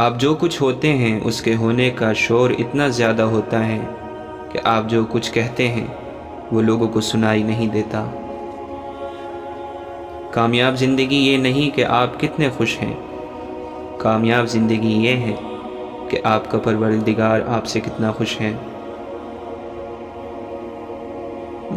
آپ جو کچھ ہوتے ہیں اس کے ہونے کا شور اتنا زیادہ ہوتا ہے کہ آپ جو کچھ کہتے ہیں وہ لوگوں کو سنائی نہیں دیتا۔ کامیاب زندگی یہ نہیں کہ آپ کتنے خوش ہیں، کامیاب زندگی یہ ہے کہ آپ کا پروردگار آپ سے کتنا خوش ہے۔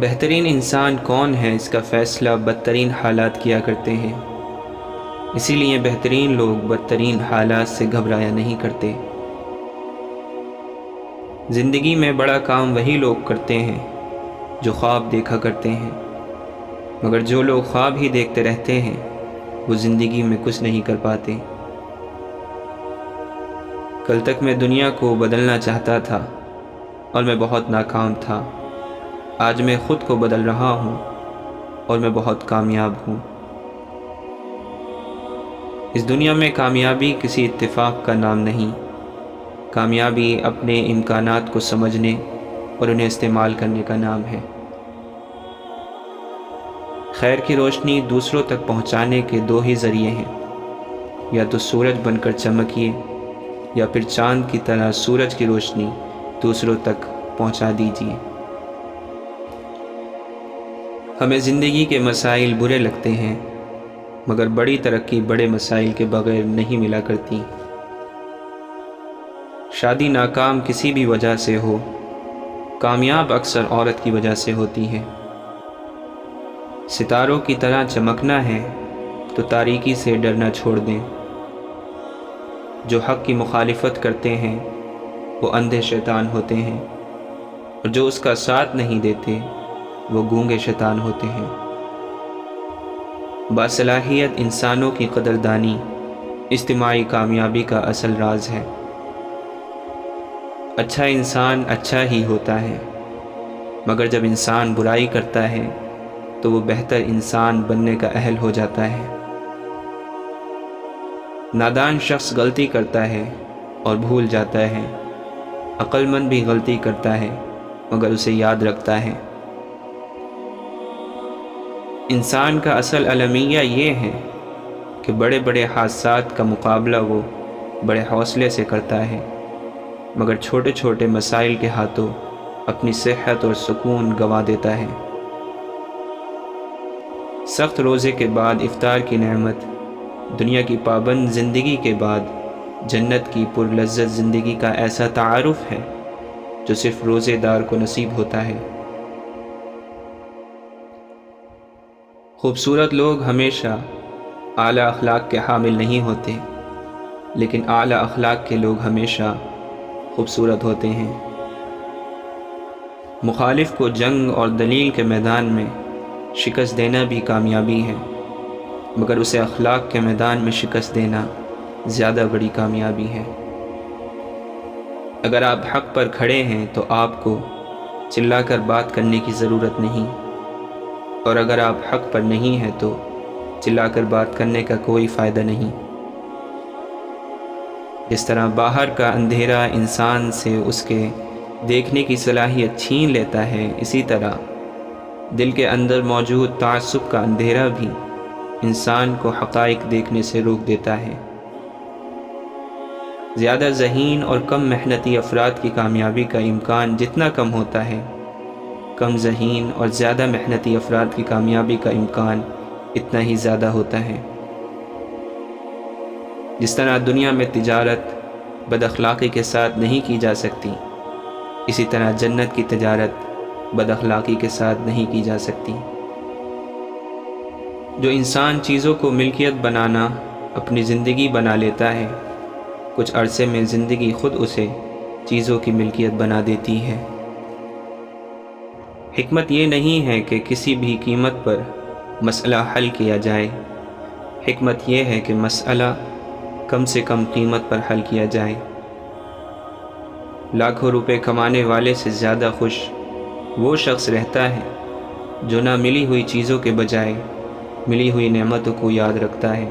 بہترین انسان کون ہے اس کا فیصلہ بدترین حالات کیا کرتے ہیں، اسی لیے بہترین لوگ بدترین حالات سے گھبرایا نہیں کرتے۔ زندگی میں بڑا کام وہی لوگ کرتے ہیں جو خواب دیکھا کرتے ہیں، مگر جو لوگ خواب ہی دیکھتے رہتے ہیں وہ زندگی میں کچھ نہیں کر پاتے۔ کل تک میں دنیا کو بدلنا چاہتا تھا اور میں بہت ناکام تھا، آج میں خود کو بدل رہا ہوں اور میں بہت کامیاب ہوں۔ اس دنیا میں کامیابی کسی اتفاق کا نام نہیں، کامیابی اپنے امکانات کو سمجھنے اور انہیں استعمال کرنے کا نام ہے۔ خیر کی روشنی دوسروں تک پہنچانے کے دو ہی ذریعے ہیں، یا تو سورج بن کر چمکیے یا پھر چاند کی طرح سورج کی روشنی دوسروں تک پہنچا دیجیے۔ ہمیں زندگی کے مسائل برے لگتے ہیں، مگر بڑی ترقی بڑے مسائل کے بغیر نہیں ملا کرتی۔ شادی ناکام کسی بھی وجہ سے ہو، کامیاب اکثر عورت کی وجہ سے ہوتی ہے۔ ستاروں کی طرح چمکنا ہے تو تاریکی سے ڈرنا چھوڑ دیں۔ جو حق کی مخالفت کرتے ہیں وہ اندھے شیطان ہوتے ہیں، اور جو اس کا ساتھ نہیں دیتے وہ گونگے شیطان ہوتے ہیں۔ باصلاحیت انسانوں کی قدردانی اجتماعی کامیابی کا اصل راز ہے۔ اچھا انسان اچھا ہی ہوتا ہے، مگر جب انسان برائی کرتا ہے تو وہ بہتر انسان بننے کا اہل ہو جاتا ہے۔ نادان شخص غلطی کرتا ہے اور بھول جاتا ہے، عقل مند بھی غلطی کرتا ہے مگر اسے یاد رکھتا ہے۔ انسان کا اصل المیہ یہ ہے کہ بڑے بڑے حادثات کا مقابلہ وہ بڑے حوصلے سے کرتا ہے، مگر چھوٹے چھوٹے مسائل کے ہاتھوں اپنی صحت اور سکون گنوا دیتا ہے۔ سخت روزے کے بعد افطار کی نعمت، دنیا کی پابند زندگی کے بعد جنت کی پرلذت زندگی کا ایسا تعارف ہے جو صرف روزے دار کو نصیب ہوتا ہے۔ خوبصورت لوگ ہمیشہ اعلیٰ اخلاق کے حامل نہیں ہوتے، لیکن اعلیٰ اخلاق کے لوگ ہمیشہ خوبصورت ہوتے ہیں۔ مخالف کو جنگ اور دلیل کے میدان میں شکست دینا بھی کامیابی ہے، مگر اسے اخلاق کے میدان میں شکست دینا زیادہ بڑی کامیابی ہے۔ اگر آپ حق پر کھڑے ہیں تو آپ کو چلا کر بات کرنے کی ضرورت نہیں، اور اگر آپ حق پر نہیں ہیں تو چلا کر بات کرنے کا کوئی فائدہ نہیں۔ جس طرح باہر کا اندھیرا انسان سے اس کے دیکھنے کی صلاحیت چھین لیتا ہے، اسی طرح دل کے اندر موجود تعصب کا اندھیرا بھی انسان کو حقائق دیکھنے سے روک دیتا ہے۔ زیادہ ذہین اور کم محنتی افراد کی کامیابی کا امکان جتنا کم ہوتا ہے، کم ذہین اور زیادہ محنتی افراد کی کامیابی کا امکان اتنا ہی زیادہ ہوتا ہے۔ جس طرح دنیا میں تجارت بد اخلاقی کے ساتھ نہیں کی جا سکتی، اسی طرح جنت کی تجارت بد اخلاقی کے ساتھ نہیں کی جا سکتی۔ جو انسان چیزوں کو ملکیت بنانا اپنی زندگی بنا لیتا ہے، کچھ عرصے میں زندگی خود اسے چیزوں کی ملکیت بنا دیتی ہے۔ حکمت یہ نہیں ہے کہ کسی بھی قیمت پر مسئلہ حل کیا جائے، حکمت یہ ہے کہ مسئلہ کم سے کم قیمت پر حل کیا جائے۔ لاکھوں روپے کمانے والے سے زیادہ خوش وہ شخص رہتا ہے جو نہ ملی ہوئی چیزوں کے بجائے ملی ہوئی نعمتوں کو یاد رکھتا ہے۔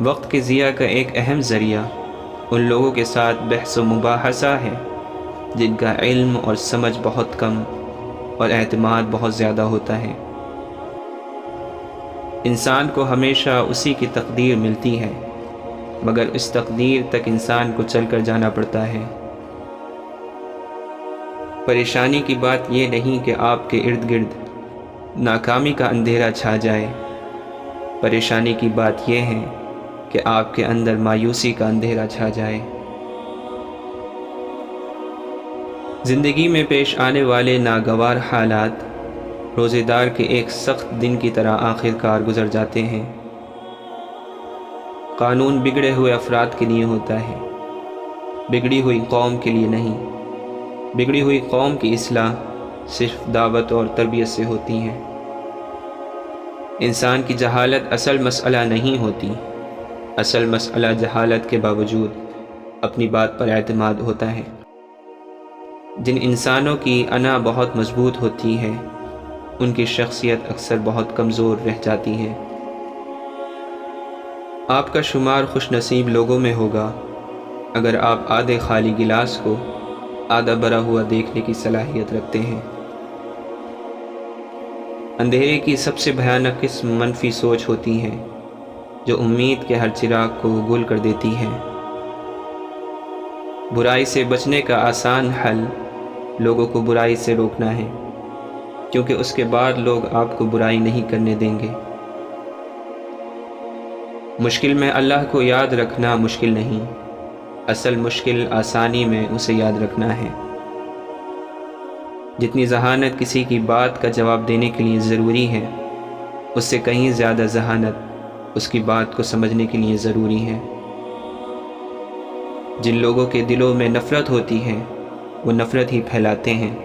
وقت کے ضیاع کا ایک اہم ذریعہ ان لوگوں کے ساتھ بحث و مباحثہ ہے جن کا علم اور سمجھ بہت کم اور اعتماد بہت زیادہ ہوتا ہے۔ انسان کو ہمیشہ اسی کی تقدیر ملتی ہے مگر اس تقدیر تک انسان کو چل کر جانا پڑتا ہے۔ پریشانی کی بات یہ نہیں کہ آپ کے ارد گرد ناکامی کا اندھیرا چھا جائے، پریشانی کی بات یہ ہے کہ آپ کے اندر مایوسی کا اندھیرا چھا جائے۔ زندگی میں پیش آنے والے ناگوار حالات روزے دار کے ایک سخت دن کی طرح آخر کار گزر جاتے ہیں۔ قانون بگڑے ہوئے افراد کے لیے ہوتا ہے، بگڑی ہوئی قوم کے لیے نہیں۔ بگڑی ہوئی قوم کی اصلاح صرف دعوت اور تربیت سے ہوتی ہے۔ انسان کی جہالت اصل مسئلہ نہیں ہوتی، اصل مسئلہ جہالت کے باوجود اپنی بات پر اعتماد ہوتا ہے۔ جن انسانوں کی انا بہت مضبوط ہوتی ہے ان کی شخصیت اکثر بہت کمزور رہ جاتی ہے۔ آپ کا شمار خوش نصیب لوگوں میں ہوگا اگر آپ آدھے خالی گلاس کو آدھا بھرا ہوا دیکھنے کی صلاحیت رکھتے ہیں۔ اندھیرے کی سب سے بھیانک قسم منفی سوچ ہوتی ہے جو امید کے ہر چراغ کو گل کر دیتی ہے۔ برائی سے بچنے کا آسان حل لوگوں کو برائی سے روکنا ہے، کیونکہ اس کے بعد لوگ آپ کو برائی نہیں کرنے دیں گے۔ مشکل میں اللہ کو یاد رکھنا مشکل نہیں، اصل مشکل آسانی میں اسے یاد رکھنا ہے۔ جتنی ذہانت کسی کی بات کا جواب دینے کے لیے ضروری ہے، اس سے کہیں زیادہ ذہانت اس کی بات کو سمجھنے کے لیے ضروری ہے۔ جن لوگوں کے دلوں میں نفرت ہوتی ہے وہ نفرت ہی پھیلاتے ہیں،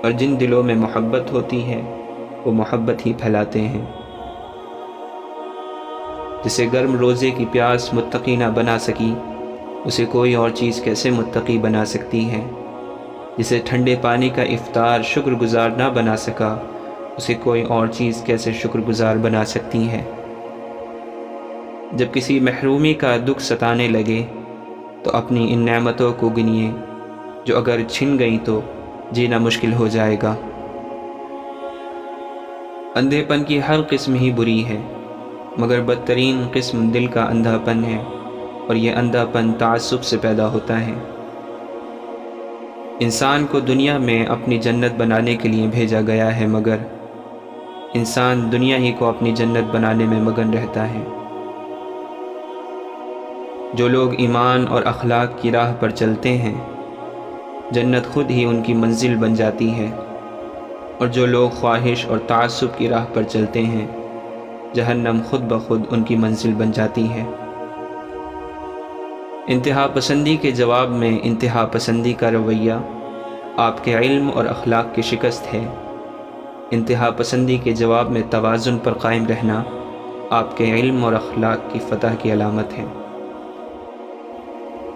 اور جن دلوں میں محبت ہوتی ہے وہ محبت ہی پھیلاتے ہیں۔ جسے گرم روزے کی پیاس متقی نہ بنا سکی اسے کوئی اور چیز کیسے متقی بنا سکتی ہے؟ جسے ٹھنڈے پانی کا افطار شکر گزار نہ بنا سکا اسے کوئی اور چیز کیسے شکر گزار بنا سکتی ہے؟ جب کسی محرومی کا دکھ ستانے لگے تو اپنی ان نعمتوں کو گنیے جو اگر چھن گئیں تو جینا مشکل ہو جائے گا۔ اندھے پن کی ہر قسم ہی بری ہے، مگر بدترین قسم دل کا اندھا پن ہے، اور یہ اندھا پن تعصب سے پیدا ہوتا ہے۔ انسان کو دنیا میں اپنی جنت بنانے کے لیے بھیجا گیا ہے، مگر انسان دنیا ہی کو اپنی جنت بنانے میں مگن رہتا ہے۔ جو لوگ ایمان اور اخلاق کی راہ پر چلتے ہیں جنت خود ہی ان کی منزل بن جاتی ہے، اور جو لوگ خواہش اور تعصب کی راہ پر چلتے ہیں جہنم خود بخود ان کی منزل بن جاتی ہے۔ انتہا پسندی کے جواب میں انتہا پسندی کا رویہ آپ کے علم اور اخلاق کی شکست ہے، انتہا پسندی کے جواب میں توازن پر قائم رہنا آپ کے علم اور اخلاق کی فتح کی علامت ہے۔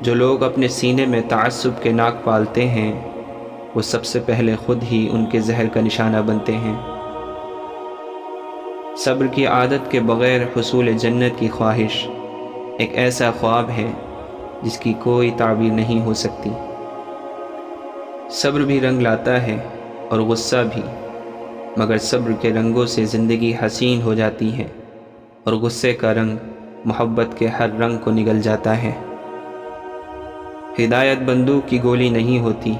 جو لوگ اپنے سینے میں تعصب کے ناک پالتے ہیں وہ سب سے پہلے خود ہی ان کے زہر کا نشانہ بنتے ہیں۔ صبر کی عادت کے بغیر حصول جنت کی خواہش ایک ایسا خواب ہے جس کی کوئی تعبیر نہیں ہو سکتی۔ صبر بھی رنگ لاتا ہے اور غصہ بھی، مگر صبر کے رنگوں سے زندگی حسین ہو جاتی ہے اور غصے کا رنگ محبت کے ہر رنگ کو نگل جاتا ہے۔ ہدایت بندوق کی گولی نہیں ہوتی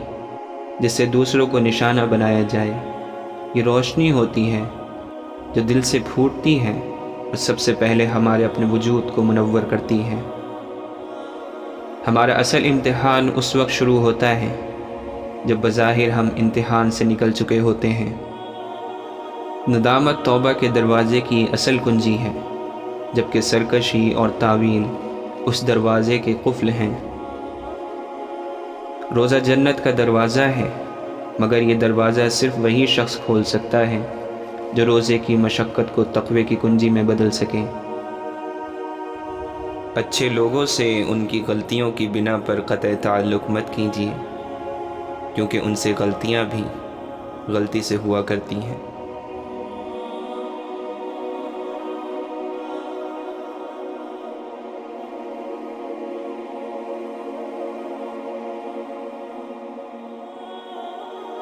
جس سے دوسروں کو نشانہ بنایا جائے، یہ روشنی ہوتی ہے جو دل سے پھوٹتی ہے اور سب سے پہلے ہمارے اپنے وجود کو منور کرتی ہے۔ ہمارا اصل امتحان اس وقت شروع ہوتا ہے جب بظاہر ہم امتحان سے نکل چکے ہوتے ہیں۔ ندامت توبہ کے دروازے کی اصل کنجی ہے، جبکہ سرکشی اور تعویل اس دروازے کے قفل ہیں۔ روزہ جنت کا دروازہ ہے، مگر یہ دروازہ صرف وہی شخص کھول سکتا ہے جو روزے کی مشقت کو تقوی کی کنجی میں بدل سکے۔ اچھے لوگوں سے ان کی غلطیوں کی بنا پر قطع تعلق مت کیجیے، کیونکہ ان سے غلطیاں بھی غلطی سے ہوا کرتی ہیں۔